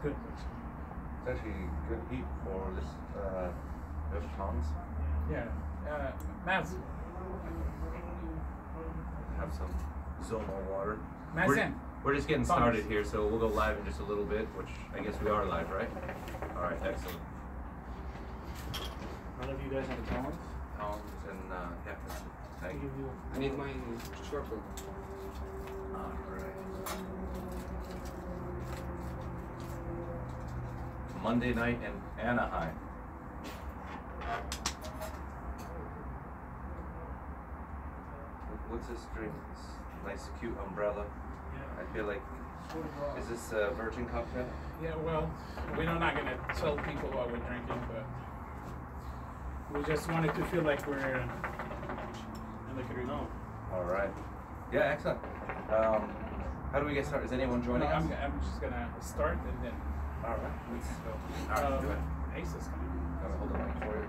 good. It's actually good heat for this. We have tongs. Yeah. Mads. Have some Zomo water. Mads, We're just getting started here, so we'll go live in just a little bit, which I guess we are live, right? All right, excellent. None of you guys have tongs? Tongs and yeah, thank you. I need my sharper. All right. Monday night in Anaheim. What's this drink? This nice, cute umbrella. Yeah. I feel like, is this a virgin cocktail? Yeah, well, we're not going to tell people what we're drinking, but we just wanted to feel like we're in the Caribbean. All right. Yeah, excellent. How do we get started? Is anyone joining us? I'm just going to start and then. All right. Let's go. All right, do it. Ace is coming. Hold the mic for you.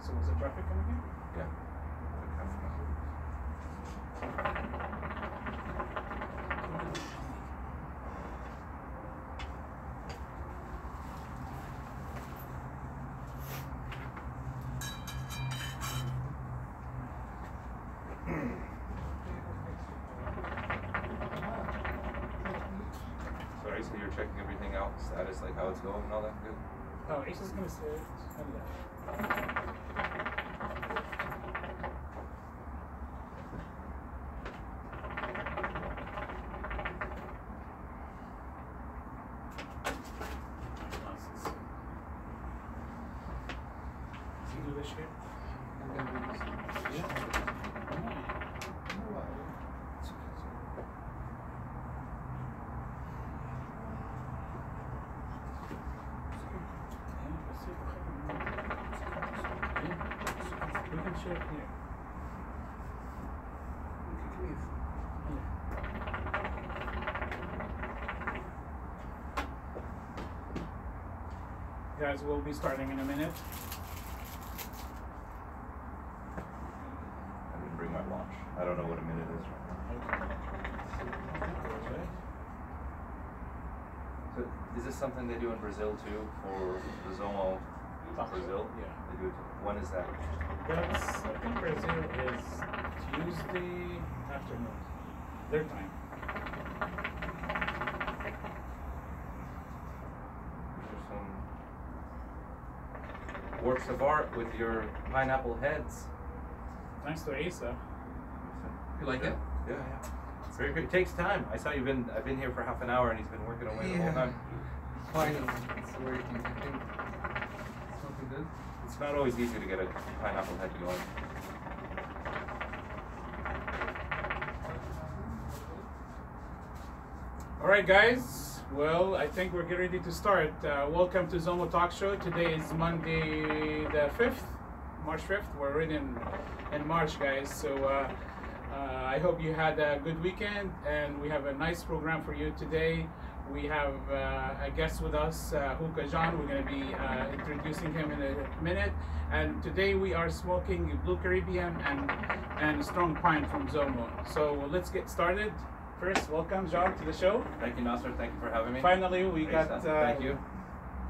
So was the traffic coming in? Yeah. Sorry, so you're checking everything out, status, like how it's going and all that good? Oh, Ace is going to say it. Guys, we'll be starting in a minute. I didn't bring my watch. I don't know what a minute is. Okay. So, is this something they do in Brazil too, for the Zomo? Brazil? Yeah. They do it. When is that? That's, I think Brazil is Tuesday afternoon. Their time. Works of art with your pineapple heads. Thanks to Asa. You like it? Yeah, yeah. It's very good. It takes time. I saw I've been here for half an hour and he's been working away the whole time. Finally, it's working. I think it's something good. It's not always easy to get a pineapple head going. Alright guys, well I think we're getting ready to start. Welcome to Zomo Talk Show. Today is Monday the 5th, March 5th. We're already in March guys, so I hope you had a good weekend and we have a nice program for you today. We have a guest with us, Hookah John. We're going to be introducing him in a minute. And today we are smoking Blue Caribbean and Strong Pine from Zomo. So let's get started. First, welcome John to the show. Thank you, Nasser. Thank you for having me. Finally, we got. Thank you.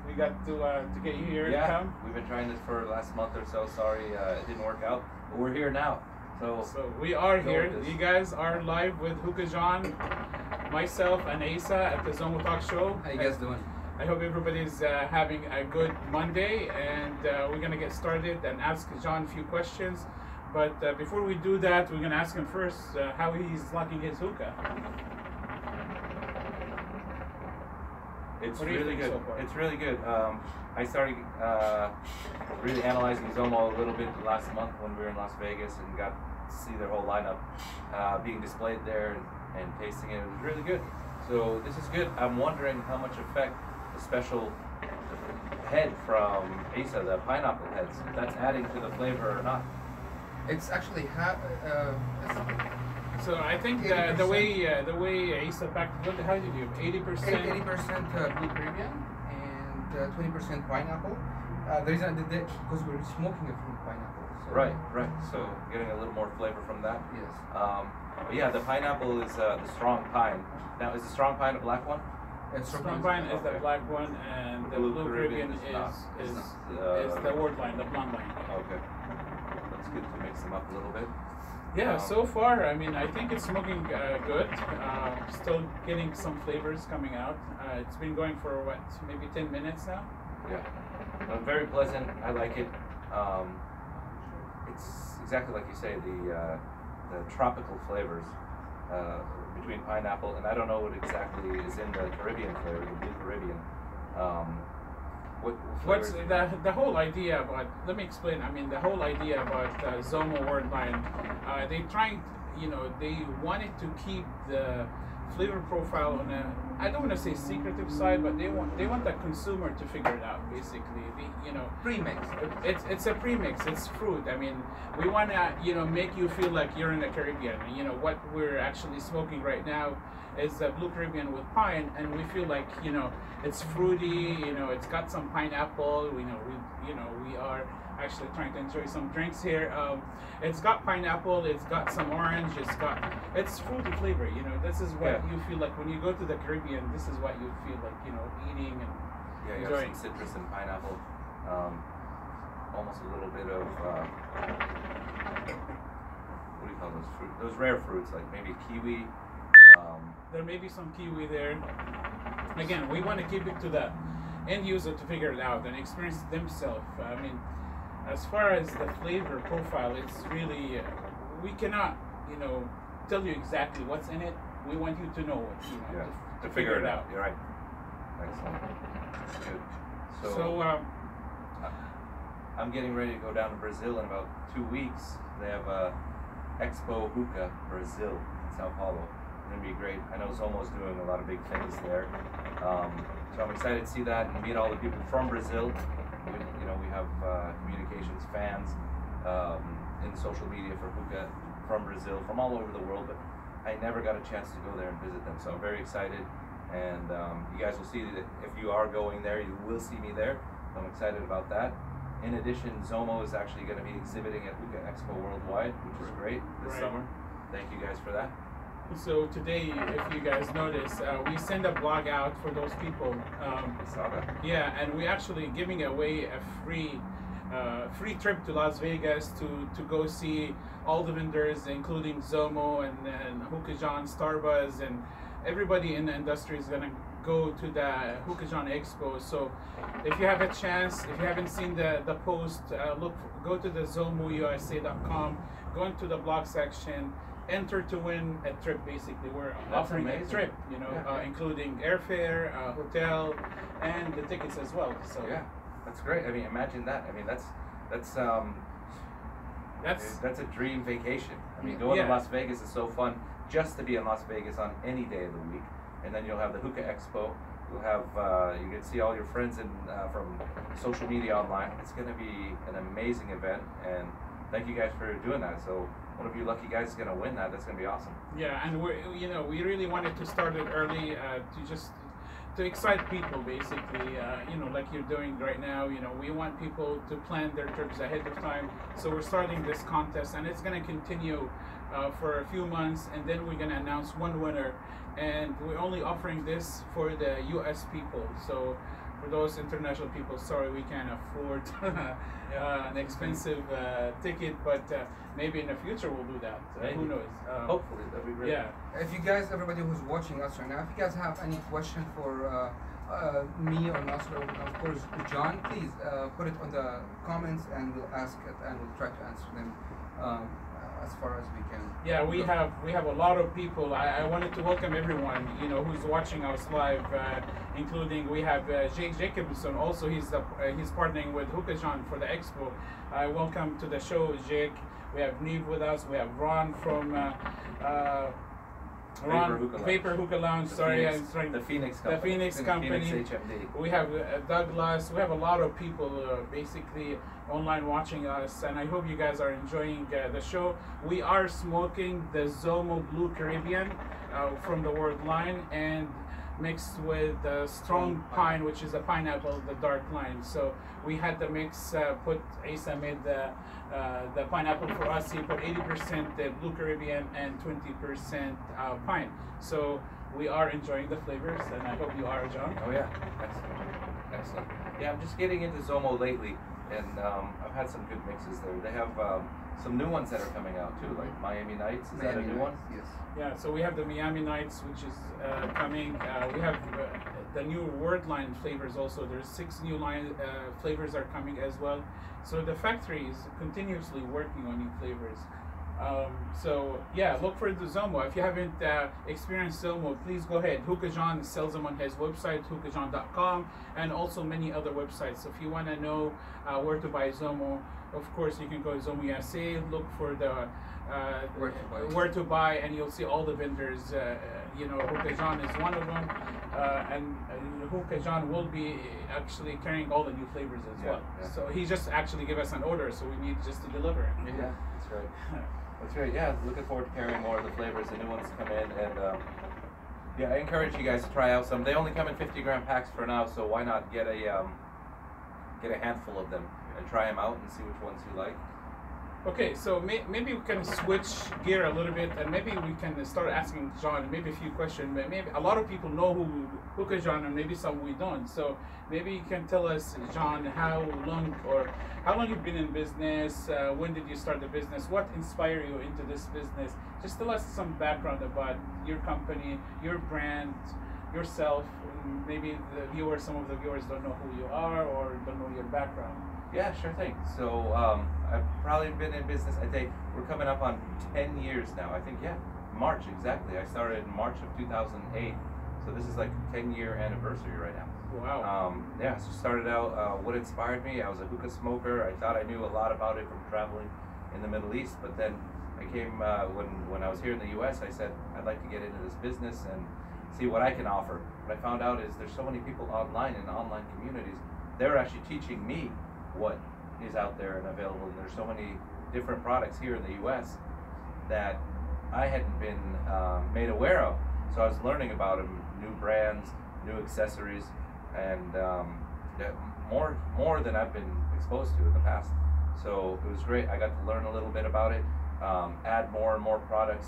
We got to get you here to come. We've been trying this for the last month or so. Sorry, it didn't work out, but we're here now. So we are here. You guys are live with Hookah John, myself, and Asa at the Zomo Talk Show. How you guys doing? I hope everybody's having a good Monday, and we're gonna get started and ask John a few questions. But before we do that, we're gonna ask him first how he's liking his hookah. It's really good. So it's really good. I started really analyzing Zomo a little bit last month when we were in Las Vegas and got to see their whole lineup being displayed there and tasting it. It was really good. So this is good. I'm wondering how much effect the special head from Asa, the pineapple heads, if that's adding to the flavor or not. It's actually so I think the way Asa packed it, how did you do? 80%? 80% Blue Caribbean and 20% pineapple. The reason I did that because we're smoking it from pineapple. So Right, right. So getting a little more flavor from that. Yes. But yeah, the pineapple is the strong pine. Now, is the strong pine a black one? It's Strong pine is the Okay. black one, and the Blue blue Caribbean Caribbean is not. is It's not. the word line, the blonde line. Okay. That's good to mix them up a little bit. Yeah, Um, so far, I mean, I think it's smoking good. Still getting some flavors coming out. It's been going for what, maybe 10 minutes now? Yeah. Very pleasant. I like it. It's exactly like you say, the tropical flavors between pineapple, and I don't know what exactly is in the Caribbean flavor, the blue Caribbean. What What's flavors? the whole idea about? Let me explain. I mean, the whole idea about Zomo word line. They trying, they wanted to keep the flavor profile on a. I don't want to say secretive side, but they want the consumer to figure it out. Basically, Premix. it's a premix. It's fruit. I mean, we want to make you feel like you're in the Caribbean. What we're actually smoking right now is a blue Caribbean with pine, and we feel like it's fruity. It's got some pineapple. We are actually trying to enjoy some drinks here. It's got pineapple. It's got some orange. It's fruity flavor. This is what Yeah. you feel like when you go to the Caribbean. This is what you feel like eating and Yeah, you enjoying. have some citrus and pineapple. Almost a little bit of what do you call those fruit? Those rare fruits, like maybe kiwi. There may be some kiwi there. Again, we want to keep it to the end user to figure it out and experience it themselves. I mean, as far as the flavor profile, it's really we cannot tell you exactly what's in it. We want you to know it. Yeah, to figure it out. You're right. Excellent. That's good. So I'm getting ready to go down to Brazil in about 2 weeks. They have Expo Hookah Brazil in Sao Paulo. It's gonna be great. I know Zomo's doing a lot of big things there, so I'm excited to see that and meet all the people from Brazil. We have communications fans in social media for hookah from Brazil, from all over the world, but I never got a chance to go there and visit them. So I'm very excited, and you guys will see that if you are going there, you will see me there. So I'm excited about that. In addition, Zomo is actually going to be exhibiting at Hookah Expo Worldwide, which is great this Right. summer. Thank you guys for that. So today, if you guys notice, we send a blog out for those people. I saw that. Yeah, and we're actually giving away a free trip to Las Vegas to go see all the vendors, including Zomo and Hookah John, Starbuzz, and everybody in the industry is gonna go to the Hookah John Expo. So if you have a chance, if you haven't seen the post, go to the ZomoUSA.com, go into the blog section, enter to win a trip. Basically, we're That's offering amazing. a trip, Yeah. including airfare, hotel, and the tickets as well. So Yeah, that's great. I mean, imagine that. I mean, that's a dream vacation. I mean, going Yeah. to Las Vegas is so fun. Just to be in Las Vegas on any day of the week, and then you'll have the Hookah Expo. You'll have you can see all your friends from social media online. It's going to be an amazing event, and thank you guys for doing that. So one of you lucky guys is going to win that. That's going to be awesome. Yeah, and we really wanted to start it early to excite people, basically. Like you're doing right now. We want people to plan their trips ahead of time. So we're starting this contest, and it's going to continue for a few months, and then we're going to announce one winner. And we're only offering this for the U.S. people. So for those international people, sorry, we can't afford an expensive ticket, but maybe in the future we'll do that. Who knows? Hopefully, that'd be great. Yeah. If you guys, everybody who's watching us right now, if you guys have any question for me or Nasser, or of course John, please put it on the comments and we'll ask it and we'll try to answer them as far as we can. Yeah, we have a lot of people. I wanted to welcome everyone, who's watching us live, including we have Jake Jacobson. Also, he's partnering with Hookah John for the expo. Welcome to the show, Jake. We have Neve with us. We have Ron from Paper Hookah Lounge. Sorry, I'm trying. The Phoenix The Company. Phoenix Company. Phoenix HMD. We have Douglas. We have a lot of people basically online watching us, and I hope you guys are enjoying the show. We are smoking the Zomo Blue Caribbean from the word line, and mixed with strong pine, which is a pineapple, the dark lime. So we had the mix. Asa made the pineapple for us. He put 80% blue Caribbean and 20% pine. So we are enjoying the flavors, and I hope you are, John. Oh yeah, excellent. Yeah, I'm just getting into Zomo lately, and I've had some good mixes there. They have some new ones that are coming out too, like Miami Nights. Is that a new one? Yes. Yeah, so we have the Miami Nights, which is coming. We have the new word line flavors also. There's 6 new line flavors are coming as well. So the factory is continuously working on new flavors. So yeah, look for the Zomo. If you haven't experienced Zomo, please go ahead. Hookah John sells them on his website, hookahjohn.com, and also many other websites. So if you want to know where to buy Zomo, of course you can go to Zomo USA, look for the where to buy, and you'll see all the vendors. Hookah John is one of them, and Hookah John will be actually carrying all the new flavors as well. Yeah. So he just actually give us an order, so we need just to deliver. Yeah, that's right. That's right. Yeah, looking forward to carrying more of the flavors. The new ones come in, and yeah, I encourage you guys to try out some. They only come in 50-gram packs for now, so why not get a handful of them and try them out and see which ones you like. Okay, so maybe we can switch gear a little bit, and maybe we can start asking John maybe a few questions. Maybe a lot of people know who Hookah John, and maybe some we don't. So maybe you can tell us, John, how long you've been in business. When did you start the business? What inspired you into this business? Just tell us some background about your company, your brand, yourself. Maybe some of the viewers don't know who you are or don't know your background. Yeah, sure thing. So I've probably been in business, I think we're coming up on 10 years now. I think, yeah, March, exactly. I started in March of 2008. So this is like 10-year anniversary right now. Wow. Yeah, so started out, what inspired me, I was a hookah smoker. I thought I knew a lot about it from traveling in the Middle East, but then I came, when I was here in the US, I said, I'd like to get into this business and see what I can offer. What I found out is there's so many people online in online communities, they're actually teaching me what is out there and available, and there's so many different products here in the US that I hadn't been made aware of. So I was learning about them, new brands, new accessories, and more than I've been exposed to in the past. So it was great. I got to learn a little bit about it, add more and more products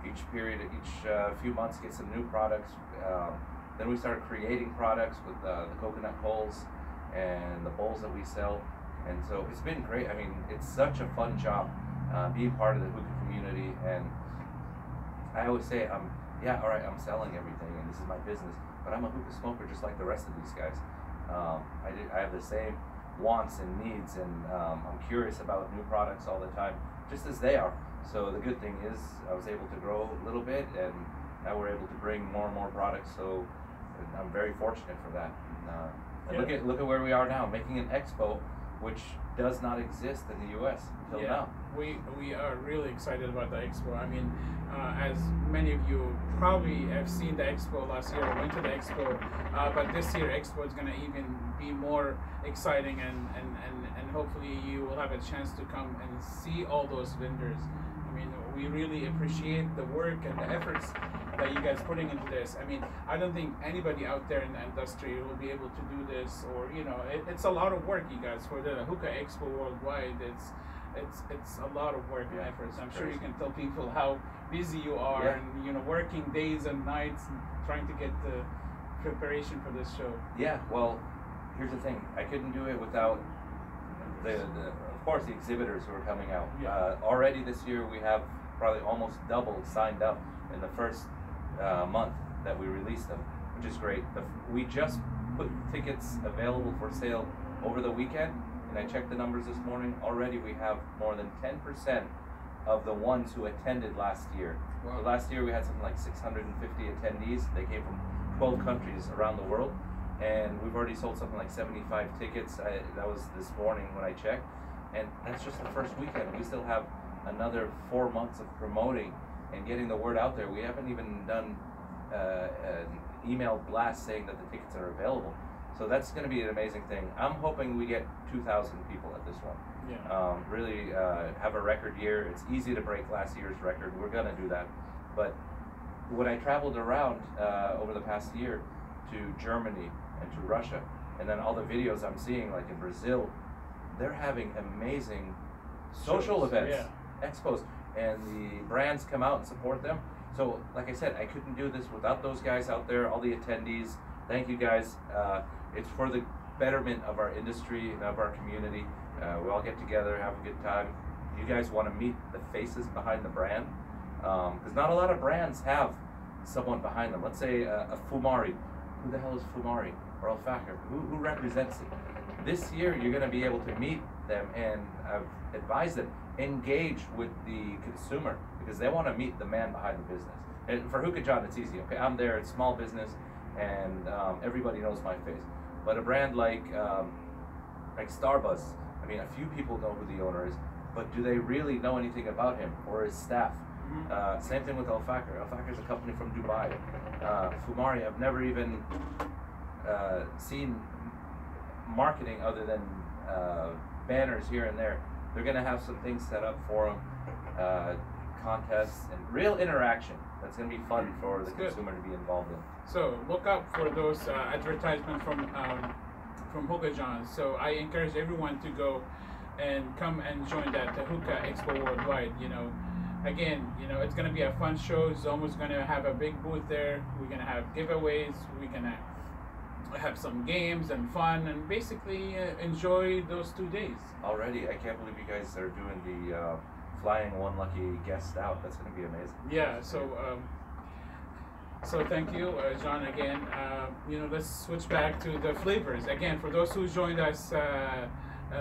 each period, each few months, get some new products. Then we started creating products with the coconut hulls and the bowls that we sell, and so it's been great. I mean, it's such a fun job being part of the hookah community, and I always say, all right, I'm selling everything and this is my business, but I'm a hookah smoker just like the rest of these guys. I have the same wants and needs, and I'm curious about new products all the time, just as they are. So the good thing is I was able to grow a little bit, and now we're able to bring more and more products, so I'm very fortunate for that. And look at where we are now, making an expo, which does not exist in the U.S. until now. We are really excited about the expo. I mean, as many of you probably have seen the expo last year, went to the expo, but this year expo is going to even be more exciting, and hopefully you will have a chance to come and see all those vendors. I mean, we really appreciate the work and the efforts that you guys putting into this. I mean, I don't think anybody out there in the industry will be able to do this, or it's a lot of work, you guys, for the Hookah Expo worldwide. It's a lot of work and efforts. I'm sure you can tell people how busy you are, and working days and nights and trying to get the preparation for this show. Yeah, well, here's the thing. I couldn't do it without of course, the exhibitors who are coming out. Already this year we have probably almost doubled signed up in the first month that we released them, which is great. We just put tickets available for sale over the weekend, and I checked the numbers this morning. Already we have more than 10% of the ones who attended last year. Wow. So last year we had something like 650 attendees. They came from 12 countries around the world, and we've already sold something like 75 tickets. That was this morning when I checked, and that's just the first weekend. We still have another 4 months of promoting and getting the word out there. We haven't even done an email blast saying that the tickets are available. So that's going to be an amazing thing. I'm hoping we get 2,000 people at this one. Yeah. Really have a record year. It's easy to break last year's record. We're going to do that. But when I traveled around over the past year to Germany and to Russia, and then all the videos I'm seeing, like in Brazil, they're having amazing social Shows, events, yeah. expos, and the brands come out and support them. So, like I said, I couldn't do this without those guys out there, all the attendees. Thank you guys. It's for the betterment of our industry and of our community. We all get together, have a good time. You guys want to meet the faces behind the brand, because not a lot of brands have someone behind them. Let's say a Fumari. Who the hell is Fumari? Or Al-Fakir? Who represents it? This year, you're going to be able to meet them, and I've advised them, engage with the consumer, because they want to meet the man behind the business. And for Hookah John, it's easy. Okay, I'm there, it's small business, and everybody knows my face. But a brand like Starbuzz, I mean, a few people know who the owner is, but do they really know anything about him or his staff? Same thing with Al-Fakir. Al-Fakir is a company from Dubai. Fumari, I've never even seen marketing other than banners here and there. They're going to have some things set up for them, contests and real interaction. That's going to be fun for the consumer to be involved in. So look out for those advertisements from Hookah John. So I encourage everyone to go and come and join that the Hookah Expo Worldwide. You know, again, you know, it's going to be a fun show. Zomo's going to have a big booth there. We're going to have giveaways. We're going to have some games and fun, and basically enjoy those 2 days. Already, I can't believe you guys are doing the flying one lucky guest out. That's going to be amazing. Yeah. So thank you, John. Again, you know, let's switch back to the flavors. Again, for those who joined us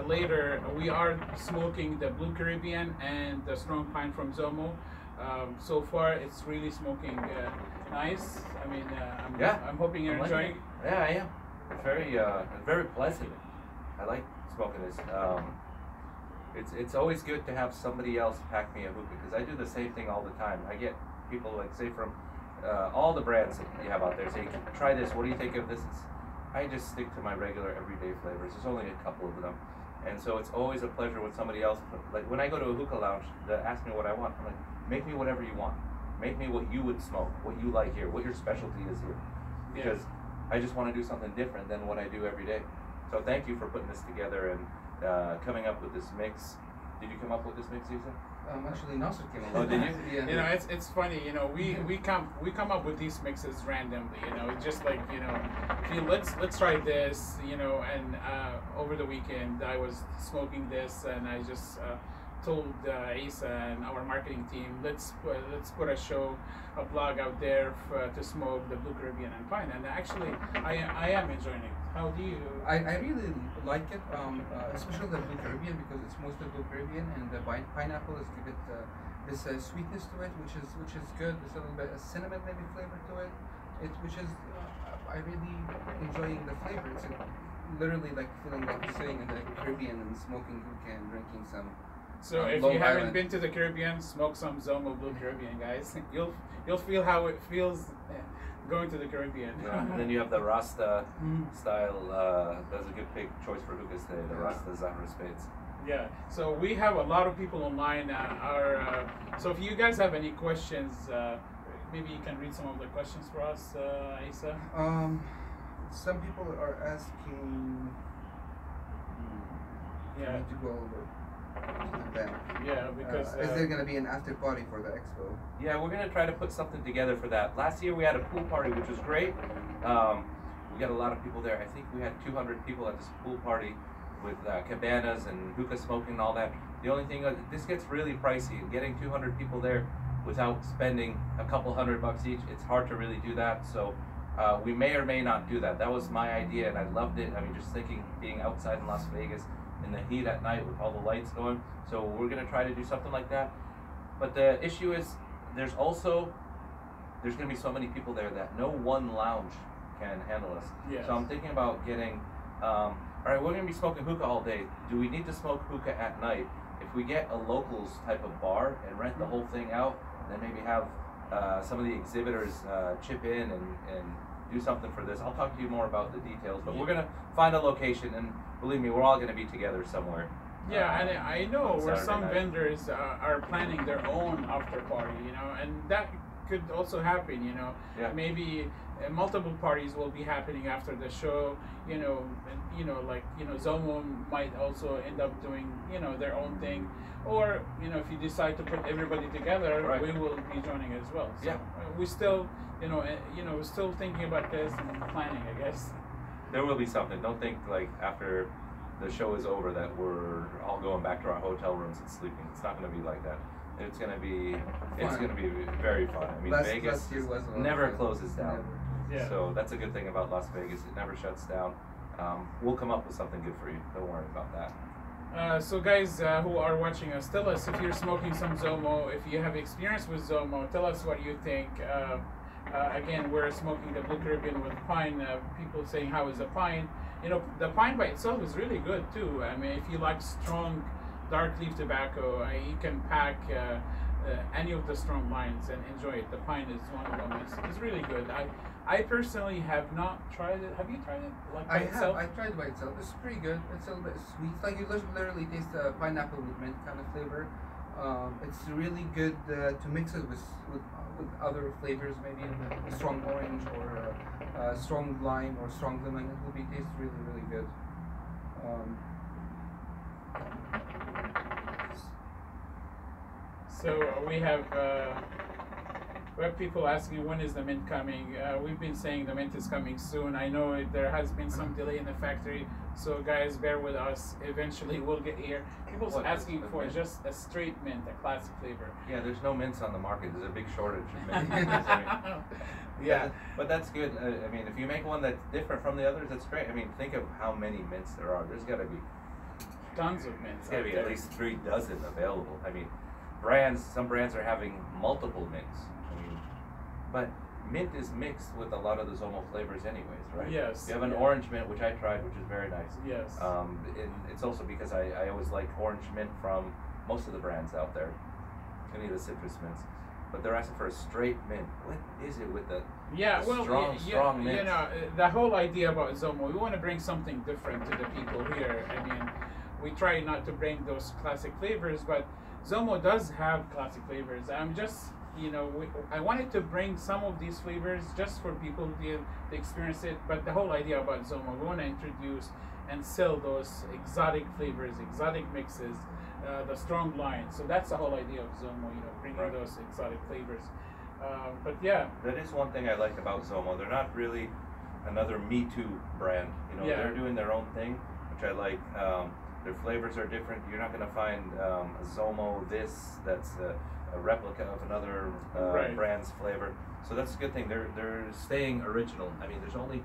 later, we are smoking the Blue Caribbean and the Strong Pine from Zomo. So far, it's really smoking nice. I mean, I'm hoping you're enjoying. Yeah, I am. It's very pleasant. I like smoking this. It's always good to have somebody else pack me a hookah, because I do the same thing all the time. I get people, like, say, from all the brands that you have out there, say, try this, what do you think of this? I just stick to my regular everyday flavors. There's only a couple of them. And so it's always a pleasure when somebody else, like when I go to a hookah lounge, they ask me what I want. I'm like, make me whatever you want. Make me what you would smoke, what you like here, what your specialty is here. Because I just want to do something different than what I do every day. So thank you for putting this together and coming up with this mix. Did you come up with this mix, Isa? Actually, Nasser came up. Oh, did you? Yeah. You know, it's funny. You know, we come up with these mixes randomly. You know, it's just like, you know, hey, let's try this. You know, and over the weekend I was smoking this, and I just told Isa and our marketing team, let's put a blog out there to smoke the Blue Caribbean and Pine. And actually, I am enjoying it. How do you? I really like it, especially the Blue Caribbean, because it's mostly Blue Caribbean, and the pineapple is give it this sweetness to it, which is good. There's a little bit of cinnamon maybe flavor to it, which is I really enjoying the flavor. It's literally like feeling like you're sitting in the Caribbean and smoking hookah and drinking some. So if you haven't been to the Caribbean, smoke some Zomo Blue Caribbean, guys. You'll feel how it feels going to the Caribbean. Yeah, and then you have the Rasta style. That's a good big choice for hookahs today. The Rasta Zahra Spades. Yeah. So we have a lot of people online. So if you guys have any questions, maybe you can read some of the questions for us, Isa. Some people are asking. Yeah. Need to go over. Yeah, because is there going to be an after party for the expo? Yeah, we're going to try to put something together for that. Last year we had a pool party, which was great. We got a lot of people there. I think we had 200 people at this pool party with cabanas and hookah smoking and all that. The only thing, this gets really pricey, and getting 200 people there without spending a couple $100 each, it's hard to really do that. So we may or may not do that. That was my idea, and I loved it. I mean, just thinking, being outside in Las Vegas in the heat at night with all the lights going. So we're going to try to do something like that. But the issue is there's going to be so many people there that no one lounge can handle us. Yes. So I'm thinking about getting, all right, we're going to be smoking hookah all day. Do we need to smoke hookah at night? If we get a locals type of bar and rent the whole thing out, then maybe have some of the exhibitors chip in and do something for this. I'll talk to you more about the details, but we're going to find a location, and believe me, we're all going to be together somewhere. Yeah, and I know where Saturday some night. vendors are planning their own after party, you know, and that could also happen. You know, Yeah. maybe multiple parties will be happening after the show. You know, and, Zomo might also end up doing their own thing, or if you decide to put everybody together, Right. we will be joining as well. So Yeah. we still we're still thinking about this and planning, I guess. There will be something. Don't think like after the show is over that we're all going back to our hotel rooms and sleeping. It's not going to be like that. It's going to be very fun. I mean, Vegas last year was a lot of never fun. closes down. Yeah. So that's a good thing about Las Vegas. It never shuts down. We'll come up with something good for you. Don't worry about that. So guys who are watching us, tell us if you're smoking some Zomo, if you have experience with Zomo, tell us what you think. Again, we're smoking the Blue Caribbean with pine. People saying, how is the pine? The pine by itself is really good too. I mean, if you like strong, dark leaf tobacco, you can pack any of the strong lines and enjoy it. The pine is one of them. It's really good. I personally have not tried it. Have you tried it? Like by itself? I tried it by itself. It's pretty good. It's a little bit sweet. It's like you literally taste the pineapple with mint kind of flavor. It's really good to mix it with other flavors, maybe a strong orange or strong lime or strong lemon. It will be taste really good. So we have people asking when is the mint coming. We've been saying the mint is coming soon. I know there has been some delay in the factory, so guys, bear with us. Eventually, we'll get here. People's asking for just a straight mint, a classic flavor. Yeah, there's no mints on the market. There's a big shortage of mints. Yeah, but that's good. I mean, if you make one that's different from the others, that's great. I mean, think of how many mints there are. There's got to be tons of mints. There's got to be at least 3 dozen available. I mean, some brands are having multiple mints. I mean, but mint is mixed with a lot of the Zomo flavors anyways, right? Yes. You have an orange mint, which I tried, which is very nice. Yes. It's also because I always like orange mint from most of the brands out there, any of the citrus mints. But they're asking for a straight mint. What is it with the strong mint? The whole idea about Zomo, we want to bring something different to the people here. I mean, we try not to bring those classic flavors, but Zomo does have classic flavors. I'm just, I wanted to bring some of these flavors just for people to experience it. But the whole idea about Zomo, we want to introduce and sell those exotic flavors, exotic mixes, the strong lines. So that's the whole idea of Zomo, bringing Right. those exotic flavors. But yeah. That is one thing I like about Zomo. They're not really another Me Too brand. Yeah. They're doing their own thing, which I like. Their flavors are different. You're not going to find a Zomo that's a replica of another Right. brand's flavor. So that's a good thing. They're staying original. I mean, there's only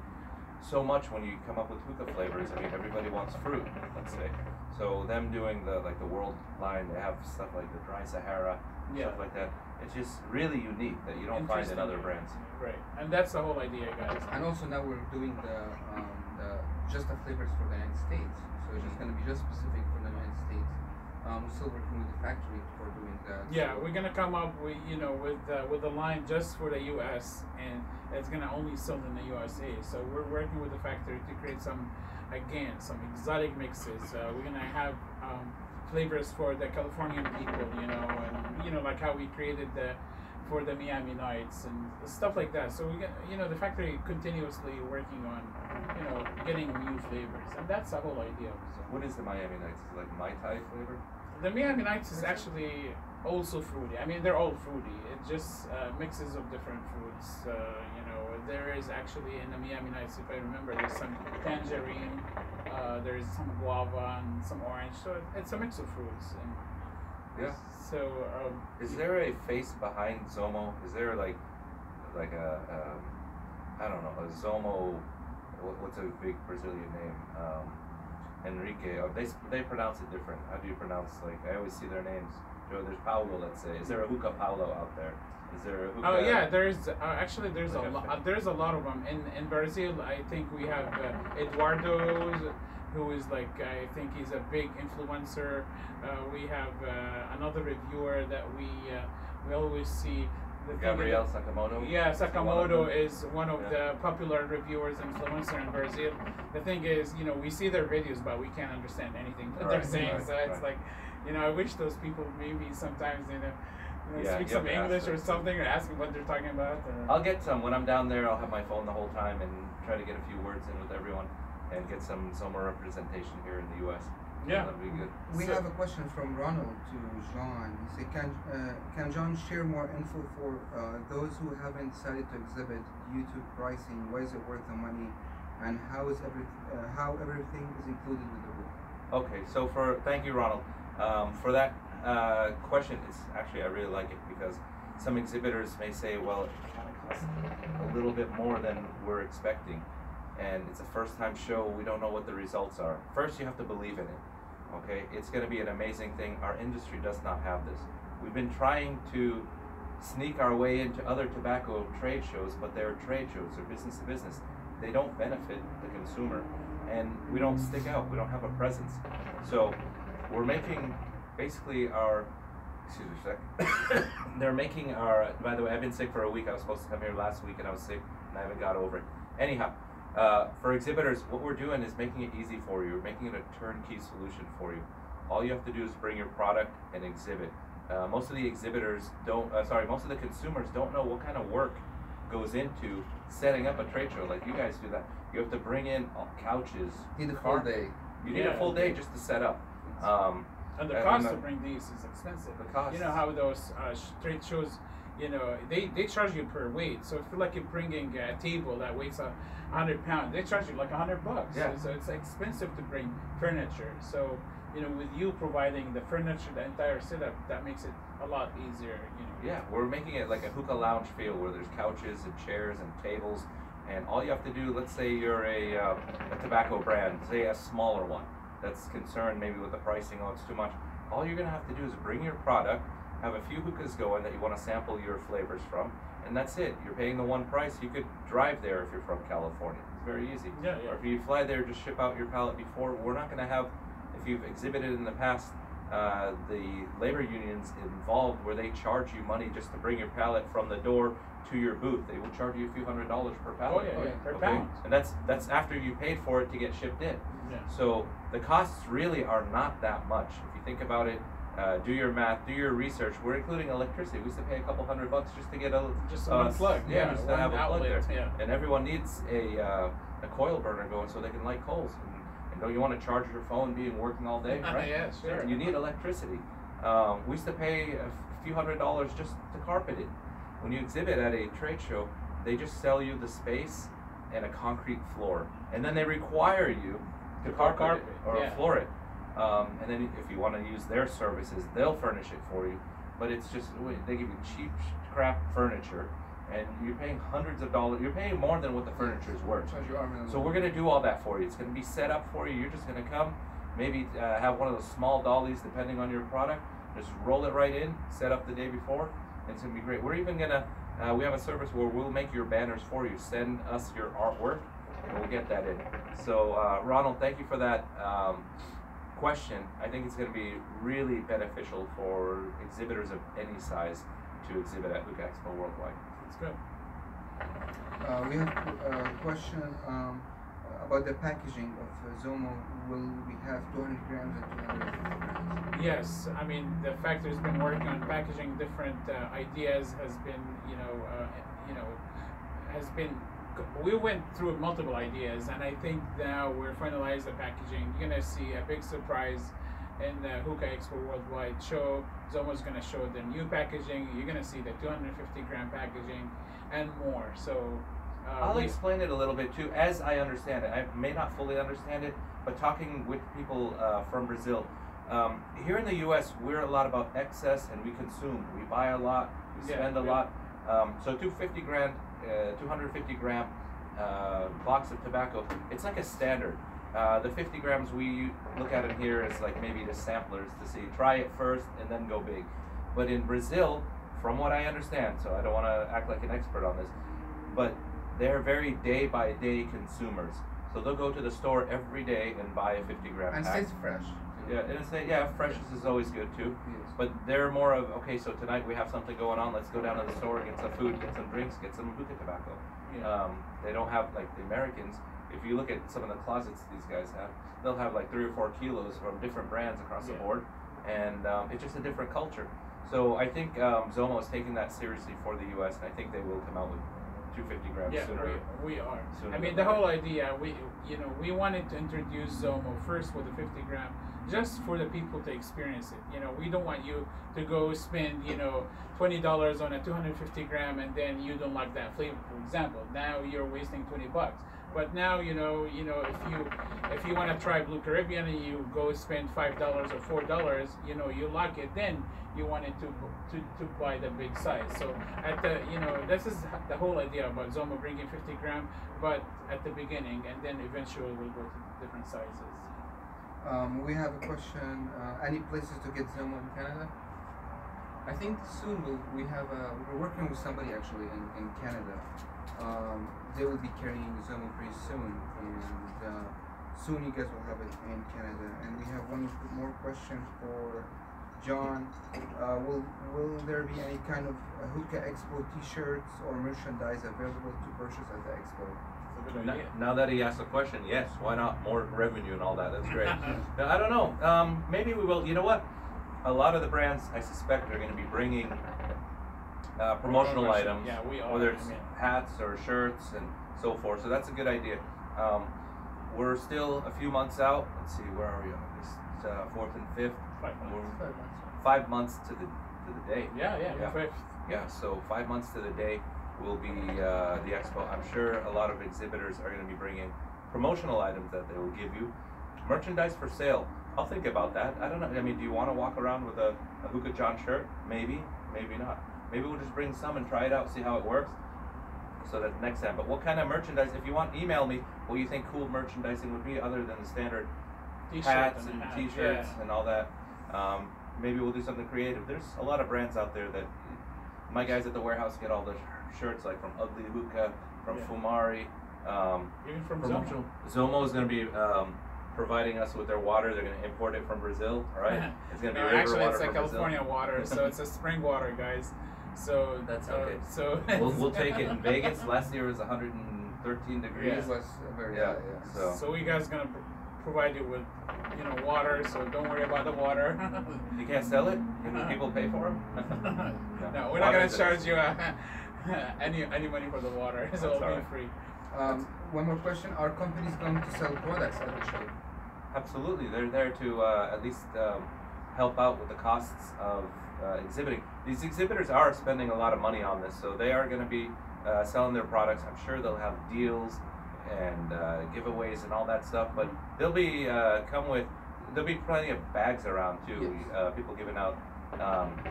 so much when you come up with hookah flavors. I mean, everybody wants fruit, let's say. So them doing the world line, they have stuff like the dry Sahara, Yeah. stuff like that. It's just really unique that you don't find in Interesting. other brands. Right, and that's the whole idea, guys. And also now we're doing the just the flavors for the United States. So it's just going to be just specific for the United States. We're still working with the factory for doing that. Yeah, so we're gonna come up with with a line just for the U.S. and it's gonna only sell in the USA. So we're working with the factory to create some exotic mixes. We're gonna have flavors for the Californian people, and like how we created for the Miami Nights and stuff like that. So we get the factory continuously working on getting new flavors, and that's the whole idea of Zomo. What is the Miami Nights? Is it like Mai Tai flavor? The Miami Nights is actually also fruity. I mean, they're all fruity. It just mixes of different fruits. There is actually in the Miami Nights, if I remember, there's some tangerine, there's some guava and some orange. So it's a mix of fruits. And Yeah. so Is there a face behind Zomo? Is there like a I don't know, a Zomo? What's a big Brazilian name? Enrique. Oh, they pronounce it different. How do you pronounce, like, I always see their names. There's Paulo, let's say. Is there a hookah Paulo out there? Is there a hookah? oh yeah, there's actually there's Like a a lot. fan. There's a lot of them in Brazil. I think we have Eduardo, who is like, I think he's a big influencer. We have another reviewer that we always see. The thing is Gabriel that- Sakamoto? Yeah, Is he one of Sakamoto them? is one of Yeah. the popular reviewers, influencer in Brazil. The thing is, we see their videos, but we can't understand anything that they're Right, saying. right, So it's right. like, I wish those people maybe sometimes, Yeah, speak you have some to ask English or them. something, or ask them what they're talking about. I'll get some when I'm down there. I'll have my phone the whole time and try to get a few words in with everyone and get some more representation here in the U.S. Yeah. That'd be good. We So- have a question from Ronald to John. He said, can John share more info for those who haven't decided to exhibit due to pricing? Why is it worth the money? And how everything is included with the book? Okay, so thank you, Ronald, for that question. It's actually, I really like it because some exhibitors may say, well, it kind of costs a little bit more than we're expecting, and it's a first-time show. We don't know what the results are. First, you have to believe in it. Okay, it's going to be an amazing thing. Our industry does not have this. We've been trying to sneak our way into other tobacco trade shows, but they're trade shows, they're business to business. They don't benefit the consumer, and we don't stick out. We don't have a presence. So we're making basically our, excuse me a sec. They're making our, by the way, I've been sick for a week. I was supposed to come here last week and I was sick and I haven't got over it. Anyhow, for exhibitors, what we're doing is making it easy for you. We're making it a turnkey solution for you. All you have to do is bring your product and exhibit. Most of the exhibitors don't, most of the consumers don't know what kind of work goes into setting up a trade show. Like you guys do that. You have to bring in couches. You need a full carpet. day. You need a full day just to set up. And the cost to bring these is expensive. The cost. You know how those trade shows, you know, they charge you per weight. So if you're like you're bringing a table that weighs 100 pounds, they charge you like $100. Yeah. So it's expensive to bring furniture. So you know, with you providing the furniture, the entire setup, that makes it a lot easier. You know. Yeah, we're making it like a hookah lounge feel where there's couches and chairs and tables, and all you have to do, let's say you're a tobacco brand, say a smaller one that's concerned maybe with the pricing, oh, it's too much. All you're gonna have to do is bring your product, have a few hookahs going that you want to sample your flavors from, and that's it. You're paying the one price. You could drive there if you're from California. It's very easy. Yeah, yeah. Or if you fly there, just ship out your pallet before. We're not gonna have, if you've exhibited in the past, the labor unions involved where they charge you money just to bring your pallet from the door to your booth. They will charge you a few $100s per pallet. Oh, yeah, per pound. And that's after you paid for it to get shipped in. Yeah. So the costs really are not that much. If you think about it, do your math, do your research. We're including electricity. We used to pay a couple $100 just to get one plug. Yeah, just to one have a plug outlet, there. yeah. And everyone needs a coil burner going so they can light coals. And don't you want to charge your phone being working all day, right? Yeah, sure. You need electricity. We used to pay a few $100s just to carpet it. When you exhibit at a trade show, they just sell you the space and a concrete floor, and then they require you to carpet it or yeah. floor it. And then if you want to use their services, they'll furnish it for you. But it's just, they give you cheap crap furniture, and you're paying hundreds of dollars. You're paying more than what the furniture is worth. Charge your arm and So we're gonna do all that for you. It's gonna be set up for you. You're just gonna come, maybe have one of those small dollies depending on your product. Just roll it right in, set up the day before, and it's gonna be great. We're even gonna, we have a service where we'll make your banners for you. Send us your artwork, and we'll get that in. So Ronald, thank you for that question. I think it's gonna be really beneficial for exhibitors of any size to exhibit at Hookah Expo Worldwide. It's good. We have a question about the packaging of Zomo. Will we have 200 grams and 250 grams? Yes, I mean the factory's been working on packaging different ideas. Has been, has been. We went through multiple ideas, and I think now we're finalized the packaging. You're gonna see a big surprise in the Hookah Expo Worldwide show. Zomo's gonna show the new packaging. You're gonna see the 250 gram packaging and more. So I'll explain it a little bit too, as I understand it. I may not fully understand it, but talking with people from Brazil, here in the U.S., we're a lot about excess, and we consume. We buy a lot, we spend a lot. So 250 gram box of tobacco, it's like a standard. The 50 grams we look at in here is like maybe the samplers to see, try it first and then go big. But in Brazil, from what I understand, so I don't want to act like an expert on this, but they're very day by day consumers. So they'll go to the store every day and buy a 50 gram And pack. stays fresh. Yeah, and it's freshness is always good too. Yes. But they're more of, okay, so tonight we have something going on, let's go down to the store and get some food, get some drinks, get some hookah tobacco. Yeah. They don't have, like the Americans, if you look at some of the closets these guys have, they'll have like 3 or 4 kilos from different brands across the board, and it's just a different culture. So I think Zomo is taking that seriously for the U.S. and I think they will come out with 250 grams Yeah, sooner. we are. sooner I mean, than the later. whole idea, we wanted to introduce Zomo first with the 50 gram, just for the people to experience it. We don't want you to go spend, $20 on a 250 gram and then you don't like that flavor, for example. Now you're wasting $20. But now, if you want to try Blue Caribbean and you go spend $5 or $4, you like it, then you wanted to buy the big size. So at the this is the whole idea about Zomo bringing 50 gram, but at the beginning, and then eventually we'll go to different sizes. We have a question. Any places to get Zomo in Canada? I think soon we're working with somebody actually in Canada. They will be carrying Zomo pretty soon, and soon you guys will have it in Canada. And we have one more question for John. Will there be any kind of Hookah Expo T-shirts or merchandise available to purchase at the expo? Now that he asked the question, yes, why not? More revenue and all that. That's great. Now, I don't know. Maybe we will. You know what? A lot of the brands, I suspect, are going to be bringing promotional items, Yeah, we are. whether it's hats or shirts and so forth. So that's a good idea. We're still a few months out. Let's see, where are we on this? 4th and 5th. 5 months. We're 5 months to the day. Yeah. Fifth. Yeah, so 5 months to the day will be the expo. I'm sure a lot of exhibitors are going to be bringing promotional items that they will give you. Merchandise for sale. I'll think about that. I don't know. I mean, do you want to walk around with a Hookah John shirt? Maybe, maybe not. Maybe we'll just bring some and try it out, see how it works. So that next time. But what kind of merchandise? If you want, email me what you think cool merchandising would be other than the standard hats and T-shirts and all that. Maybe we'll do something creative. There's a lot of brands out there that my guys at the warehouse get all the shirts, like from Ugly Hookah, from Fumari, even from Zomo. Zomo is going to be providing us with their water. They're going to import it from Brazil, right? It's going to be river actually, water it's from California Brazil. water, so it's a spring water, guys. So That's okay. So We'll take it in Vegas. Last year was 113 degrees. It was very Yeah. yeah. So we guys gonna provide you with water. So don't worry about the water. You can't sell it? Can people pay for them? No, we're not gonna charge you any money for the water. So it'll be alright. free. One more question: are companies going to sell products at the show? Absolutely. They're there to at least help out with the costs of exhibiting. These exhibitors are spending a lot of money on this, so they are going to be selling their products. I'm sure they'll have deals and giveaways and all that stuff, but they'll be there'll be plenty of bags around too. Yes. People giving out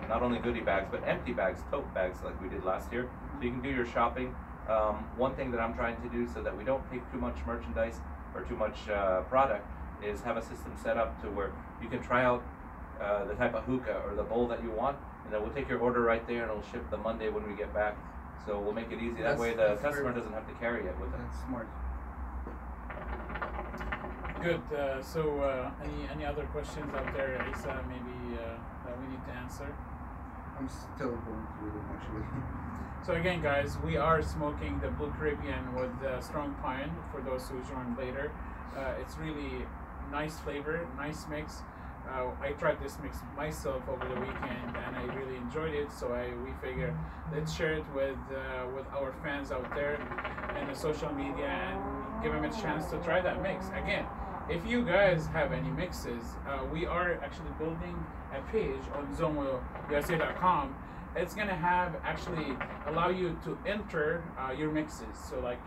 not only goodie bags but empty bags, tote bags like we did last year, so you can do your shopping. One thing that I'm trying to do so that we don't take too much merchandise or too much product is have a system set up to where you can try out the type of hookah or the bowl that you want, and then we'll take your order right there and it'll ship the Monday when we get back. So we'll make it easy. That way the customer doesn't have to carry it with them. That's smart. Good. So any other questions out there, Isa? Maybe that we need to answer. I'm still going through them actually. So again, guys, we are smoking the Blue Caribbean with strong pine for those who join later. It's really nice flavor, nice mix. I tried this mix myself over the weekend and I really enjoyed it. So we figure let's share it with our fans out there in the social media and give them a chance to try that mix. Again, if you guys have any mixes, we are actually building a page on ZomoUSA.com. It's gonna have actually allow you to enter your mixes. So like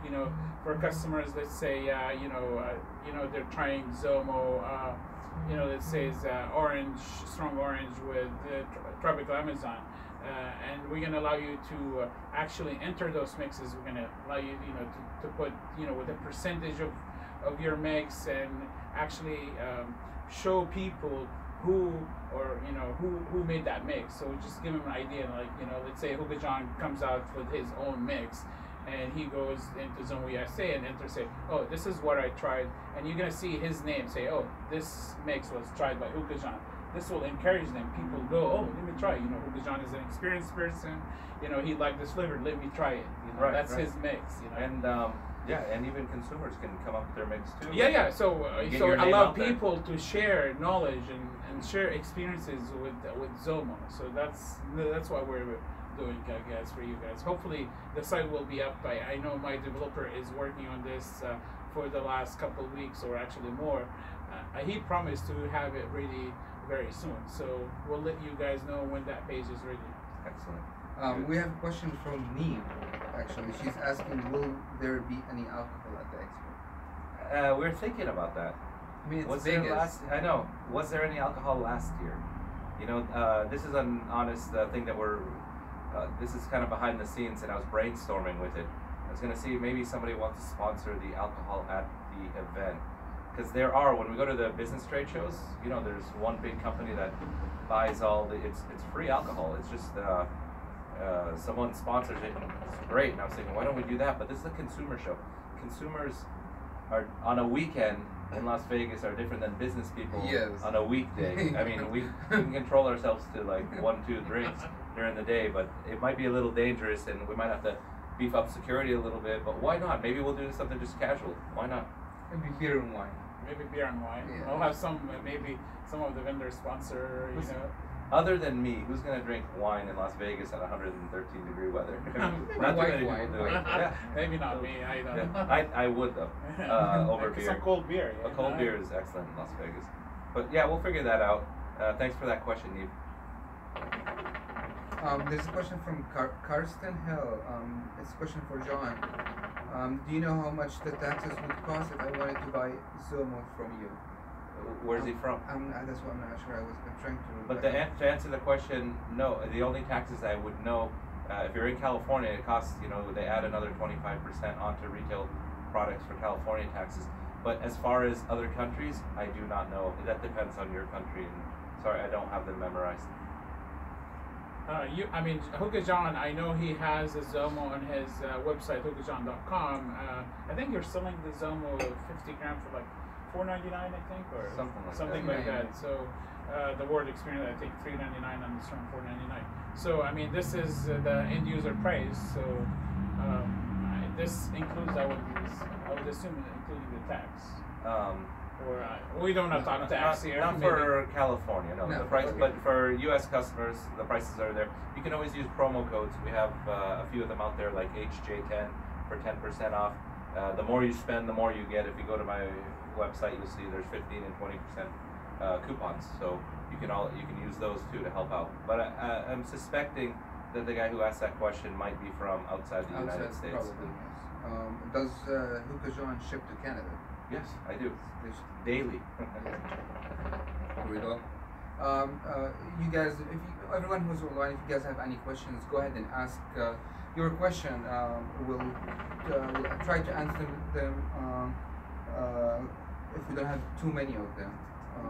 for customers, let's say they're trying Zomo. Let's say it's orange, strong orange with tropical Amazon, and we're gonna allow you to actually enter those mixes. We're gonna allow you to put with a percentage of your mix and actually show people who made that mix. So just give them an idea, like let's say Hookah John comes out with his own mix and he goes into Zomo USA and enters, say, oh, this is what I tried, and you're gonna see his name, say, oh, this mix was tried by Hookah John. This will encourage them. People go, oh, let me try it. Hookah John is an experienced person. He liked this flavor. Let me try it. That's his mix. And Yeah, and even consumers can come up with their mix too. Yeah. So Get so your name allow out there. people to share knowledge and share experiences with Zomo. So that's what we're doing, guys, for you guys. Hopefully the site will be up. I know my developer is working on this for the last couple of weeks, or actually more. He promised to have it ready very soon. So we'll let you guys know when that page is ready. Excellent. We have a question from Neve, actually. She's asking, will there be any alcohol at the expo? We're thinking about that. I mean, it's Was Vegas. there I know. Was there any alcohol last year? You know, this is an honest thing that we're. This is kind of behind the scenes, and I was brainstorming with it. I was gonna see maybe somebody wants to sponsor the alcohol at the event, because there are, when we go to the business trade shows, you know, there's one big company that buys all the. It's free alcohol. It's just. Someone sponsors it, and it's great. And I was thinking, why don't we do that? But this is a consumer show. Consumers are on a weekend in Las Vegas are different than business people on a weekday. I mean, we can control ourselves to like 1-2 drinks during the day, but it might be a little dangerous, and we might have to beef up security a little bit. But why not? Maybe we'll do something just casual. Why not? Maybe beer and wine. Maybe beer and wine. Yeah. I'll have some, maybe some of the vendors sponsor, you know. Other than me, who's gonna drink wine in Las Vegas at 113-degree weather? Maybe Not too white many people wine. do it. Yeah. Maybe not me, I don't know. Yeah. I would though. Over beer. Some cold beer. A cold beer is excellent in Las Vegas. But yeah, we'll figure that out. Thanks for that question, Neve. There's a question from Karsten Hill. It's a question for John. Do you know how much the taxes would cost if I wanted to buy Zomo from you? Where's he from? That's what I'm not sure. I'm trying to. But to answer the question, no. The only taxes I would know, if you're in California, it costs, you know, they add another 25% onto retail products for California taxes. But as far as other countries, I do not know. That depends on your country. And sorry, I don't have them memorized. I mean, Hookah John, I know he has a Zomo on his website, hookahjohn.com. I think you're selling the Zomo 50 gram for like $4.99, I think, or something like that. So the word experience, I think $3.99 on this one, $4.99. So I mean, this is the end user price. So this includes, I would assume, including the tax. Or we don't have to talk tax here. Not for California, no. No, The price, okay. but for U.S. customers, the prices are there. You can always use promo codes. We have a few of them out there, like HJ10 for 10% off. The more you spend, the more you get. If you go to my website, you'll see there's 15 and 20% coupons. So you can use those too to help out. But I'm suspecting that the guy who asked that question might be from outside the United States. Probably, yes. Does Hookah John ship to Canada? Yes, I do. Daily. Here we go. You guys, everyone who's online, if you guys have any questions, go ahead and ask your question. We'll try to answer them if we don't have too many of them.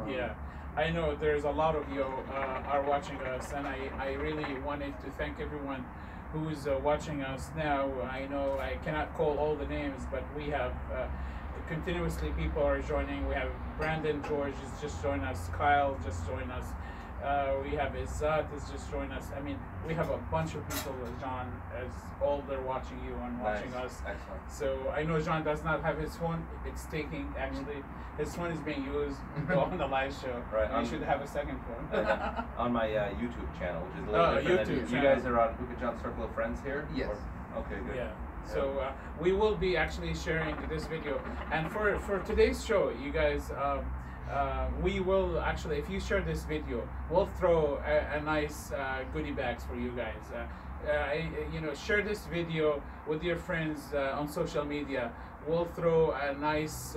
Yeah, I know there's a lot of you are watching us, and I really wanted to thank everyone who's watching us now. I know I cannot call all the names, but we have continuously people are joining. We have Brandon George is just joined us, Kyle just joined us, we have Izzat is just joined us. I mean, we have a bunch of people, John, as all they're watching you and watching us. Excellent. So I know John does not have his phone. It's taking, actually, his phone is being used to go on the live show. Right. You should have a second phone. On my YouTube channel, which is a little different. YouTube You guys are on Hookah John Circle of Friends here? Yes. Okay, good. Yeah. So we will be actually sharing this video, and for today's show, you guys, we will actually, if you share this video, we'll throw a nice goodie bags for you guys. You know, share this video with your friends on social media. We'll throw a nice,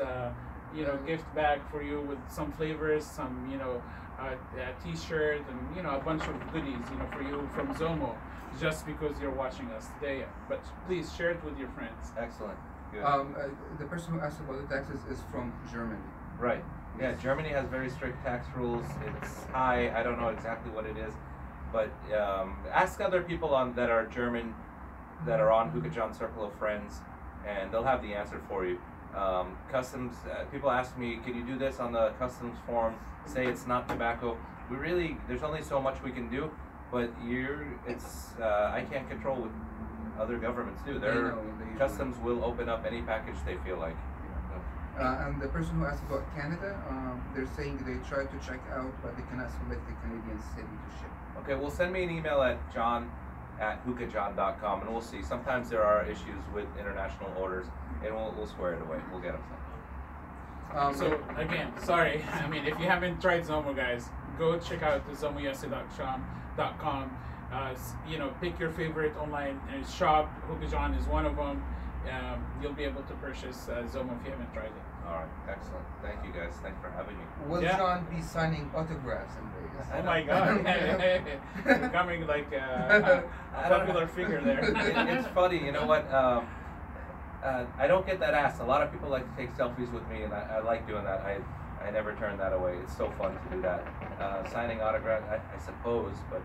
you know, gift bag for you with some flavors, some, you know, a T-shirt, and you know, a bunch of goodies, you know, for you from Zomo, just because you're watching us today. But please share it with your friends. Excellent. Good. The person who asked about the taxes is from Germany. Right. Yeah, Germany has very strict tax rules. It's high. I don't know exactly what it is, but ask other people that are German, that are on Hookah John Circle of Friends, and they'll have the answer for you. Customs. People ask me, can you do this on the customs form? Say it's not tobacco. There's only so much we can do, but I can't control other governments do. They Their know, they usually customs will open up any package they feel like. And the person who asked about Canada, they're saying they tried to check out, but they cannot select the Canadian city to ship. Okay, well, send me an email at john@hookahjohn.com, and we'll see. Sometimes there are issues with international orders, and we'll square it away. We'll get them. So again, sorry. I mean, if you haven't tried Zomo, guys, go check out the ZomoUSA.com. You know, pick your favorite online shop. Hookah John is one of them. You'll be able to purchase Zomo if you haven't tried it. All right, excellent. Thank you guys. Thanks for having me. Will John be signing autographs in Vegas? Oh my God! Becoming like a popular figure there. It's funny, you know what? I don't get that asked. A lot of people like to take selfies with me, and I like doing that. I never turn that away. It's so fun to do that. Signing autographs, I suppose, but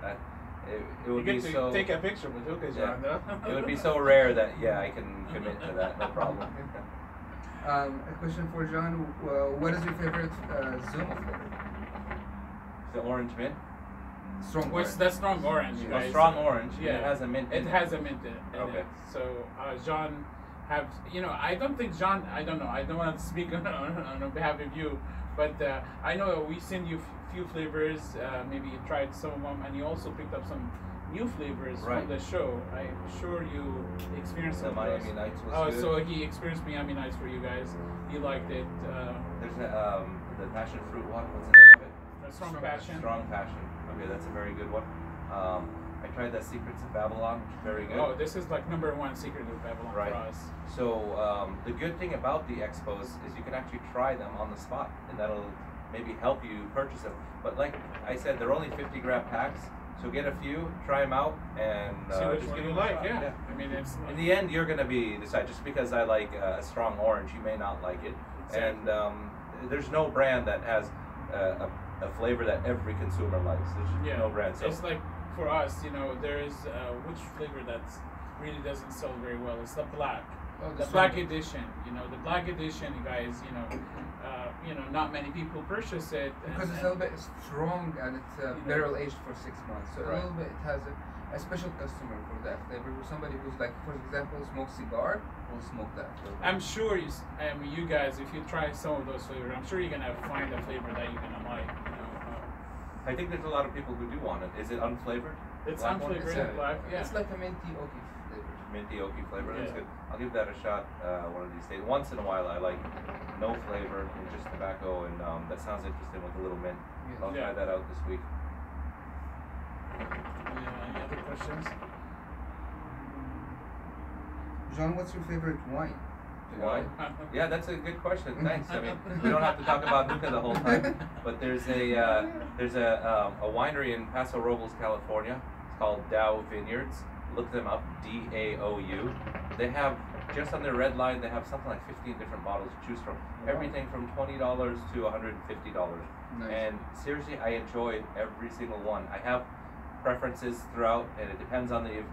it would be so. Take a picture with Hookah John, though. It would be so rare that I can commit to that. No problem. A question for John. What is your favorite Zomo flavor? The orange mint. Strong What's orange. that strong orange? Yeah. Guys? Strong orange. Yeah. It has a mint. It has a mint in Okay. it. So John have, you know, I don't think John, I don't know, I don't want to speak on behalf of you, but I know we send you few flavors, maybe you tried some of them, and you also picked up some new flavors from the show. I'm sure you experienced The some of Miami those. Nights was Oh, good. so he experienced Miami Nights for you guys. You liked it. There's the passion fruit one. What's the name of it? Strong Passion. Strong Passion. Okay, that's a very good one. I tried that Secrets of Babylon, which is very good. Oh, this is like #1 secret of Babylon Right. for us. So the good thing about the expos is you can actually try them on the spot, and that'll maybe help you purchase them. But like I said, they're only 50-gram packs, so get a few, try them out, and See which just one give you them a like. shot. Yeah. I mean, it's In the end, you're gonna decide. Just because I like a strong orange, you may not like it. Exactly. And there's no brand that has a flavor that every consumer likes. There's no brand. So it's like for us, you know, there's which flavor that's really doesn't sell very well. It's the black, Oh, the strong. black edition. You know, the black edition, guys. You know, not many people purchase it Because it's a little bit strong and it's barrel aged for 6 months. So a Right. little bit, it has a special customer for that flavor. Somebody who's like, for example, smoke cigar will smoke that flavor. I'm sure you guys, if you try some of those flavors, I'm sure you're gonna find a flavor that you're gonna like. You know, I think there's a lot of people who do want it. Is it unflavored? it's Black one? unflavored It's, black. Yeah. It's like a minty oaky flavor. Minty oaky flavor. That's Yeah. good. I'll give that a shot one of these days. Once in a while, I like no flavor and just tobacco, and that sounds interesting with a little mint. Yes. I'll Yeah. try that out this week. Any other questions? John, what's your favorite wine? Wine? Yeah, that's a good question. Thanks. I mean, we don't have to talk about hookah the whole time, but there's a winery in Paso Robles, California. It's called Dow Vineyards. Look them up, DAOU. They have just on their red line. They have something like 15 different bottles to choose from. Everything from $20 to $150. Nice. And seriously, I enjoyed every single one. I have preferences throughout, and it depends on the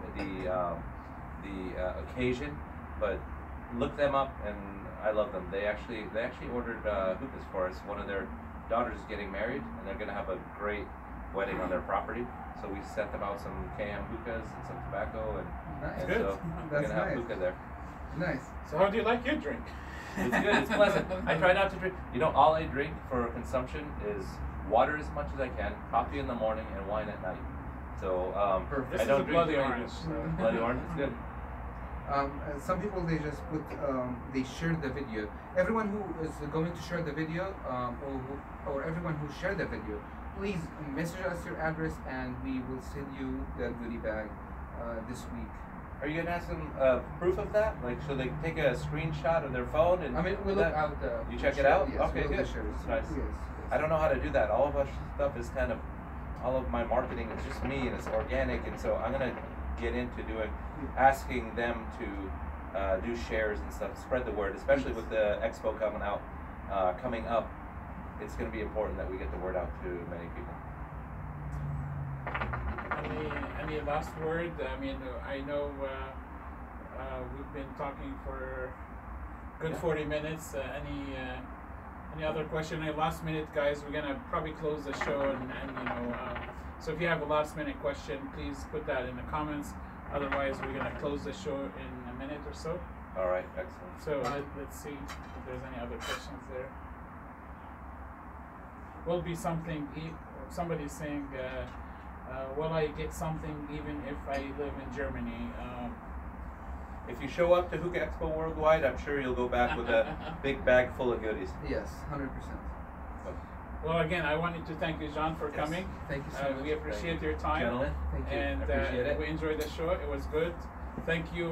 occasion. But look them up, and I love them. They actually ordered hookahs for us. One of their daughters is getting married, and they're gonna have a great wedding on their property. So we sent them out some KM hookahs and some tobacco, and Nice. Good. so we're That's gonna have nice. hookah there. Nice. So how do you like your drink? It's good. It's pleasant. I try not to drink. You know, all I drink for consumption is water as much as I can, coffee in the morning, and wine at night. So Perfect. This I is don't a drink bloody too many- orange. So. Bloody orange. It's good. Some people they just put they share the video. Everyone who is going to share the video, or everyone who shared the video, please message us your address and we will send you the goodie bag this week. Are you gonna ask them proof of that? Like, should they take a screenshot of their phone and? I mean, we put look that- out. You check it share- out? Yes, Okay, we look good. the shares. That's nice. Yes, I don't know how to do that. All of our stuff is kind of, all of my marketing is just me and it's organic, and so I'm gonna get into asking them to do shares and stuff, spread the word, especially with the expo coming up. It's gonna be important that we get the word out to many people. Any last word? I mean, I know we've been talking for good Yeah. 40 minutes. Any other question? Any last minute, guys? We're gonna probably close the show, and so if you have a last minute question, please put that in the comments. Otherwise, we're gonna close the show in a minute or so. All right, excellent. So let's see if there's any other questions there. Will be something. Somebody's saying, will I get something even if I live in Germany? If you show up to Hookah Expo Worldwide, I'm sure you'll go back with a big bag full of goodies. Yes, 100%. Well, again, I wanted to thank you, John, for coming. Thank you so much. We appreciate your time. Gentlemen, Thank you. And Appreciate it. we enjoyed the show. It was good. Thank you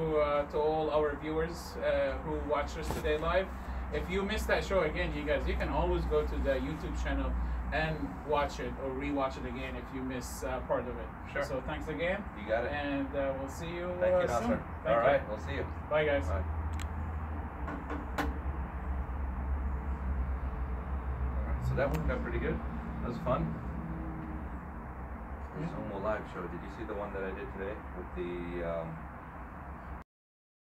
to all our viewers who watched us today live. If you missed that show again, you guys, you can always go to the YouTube channel and watch it or rewatch it again if you miss part of it. Sure. So thanks again. You got it. And we'll see you Thank you, soon. Nasser. Thank All you. right, we'll see you. Bye, guys. Bye. So that worked out pretty good. That was fun. Zomo live show. Did you see the one that I did today with the